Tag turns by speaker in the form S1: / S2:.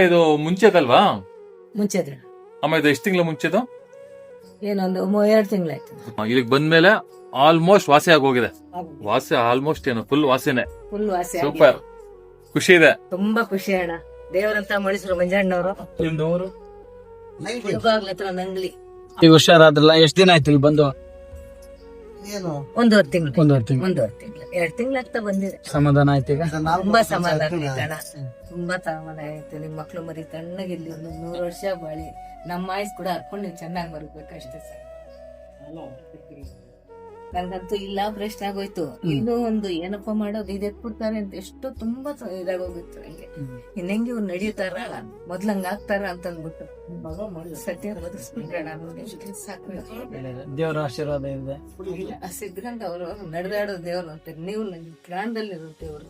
S1: ಇದು ಮುಂಚೆದಲ್ವಾ?
S2: ಮುಂಚೆದು
S1: ಅಮ್ಮ ಇದು ಎಷ್ಟು ತಿಂಗಳ ಮುಂಚೆದು?
S2: ಏನೊಂದು 2 ತಿಂಗಳಾಯ್ತು.
S1: ಇಲ್ಲಿಗೆ ಬಂದ್ಮೇಲೆ ಆಲ್ಮೋಸ್ಟ್ ವಾಸಿ ಆಗೋಗಿದೆ. ವಾಸಿ ಆಲ್ಮೋಸ್ಟ್ ಏನು ಫುಲ್ ವಾಸಿನೇ.
S2: ಫುಲ್ ವಾಸಿ
S1: ಸೂಪರ್, ಖುಷಿ ಇದೆ.
S2: ತುಂಬಾ ಖುಷಿ ಅಣ್ಣ. ದೇವರಂತ ಮಳಿಸ್ರು ಮಂಜಣ್ಣವರು.
S3: ನಿಮ್ದೂರು
S2: ಇವಾಗ್ಲತ್ರ ನಂಗ್ಲಿ
S3: ಈಗ ಹುಷಾರಾದ್ರಲ್ಲ? ಎಷ್ಟ್ ದಿನ ಆಯ್ತು ಇಲ್ಲಿ ಬಂದು?
S2: 1.5 ತಿಂಗಳು.
S3: 1.5 ತಿಂಗಳು.
S2: 1.5 ತಿಂಗಳು 2 ತಿಂಗಳಾಗ್ತಾ ಬಂದಿದೆ.
S3: ಸಮಾಧಾನ ಆಯ್ತು ಈಗ?
S2: ತುಂಬಾ ಸಮಾಧಾನ ಆಯ್ತು ಅಣ್ಣ. ತುಂಬಾ ಸಮಾಧಾನ ಆಯ್ತು. ನಿಮ್ ಮಕ್ಳು ಮರಿ ತಣ್ಣಗಿರ್ಲಿ, ಒಂದು 100 ವರ್ಷ ಬಾಳಿ, ನಮ್ಮ ಆಯ್ಸ್ ಕೂಡ ಹರ್ಕೊಂಡು ನೀವು ಚೆನ್ನಾಗಿ ಮರಬೇಕಷ್ಟೇ ಸರ್. ನನ್ಗಂತೂ ಇಲ್ಲ ಪ್ರಶ್ನೆ ಆಗೋಯ್ತು. ಇನ್ನೂ ಒಂದು ಏನಪ್ಪಾ ಮಾಡೋದು, ಇದು ಎತ್ಬಿಡ್ತಾರೆ ಅಂತ ಎಷ್ಟು ತುಂಬಾ ಇದಾಗೋಗಿತ್ತು ನಂಗೆ. ಇನ್ನೆಂಗೆ ಇವ್ರು ನಡೀತಾರ, ಮೊದ್ಲಂಗ ಆಗ್ತಾರ ಅಂತ ಅಂದ್ಬಿಟ್ಟು ಸತ್ಯ ಬದುಕ್ಬಿಟ್ರಣ ಸಾಕು.
S3: ದೇವರ ಆಶೀರ್ವಾದ ಇದೆ.
S2: ಸಿದ್ಧಗಂಗ ಅವರು ನಡೆದಾಡೋ ದೇವ್ರು ಅಂತಾರೆ. ನೀವು ನನ್ ಪ್ರಾಣದಲ್ಲಿರೋ ದೇವ್ರು.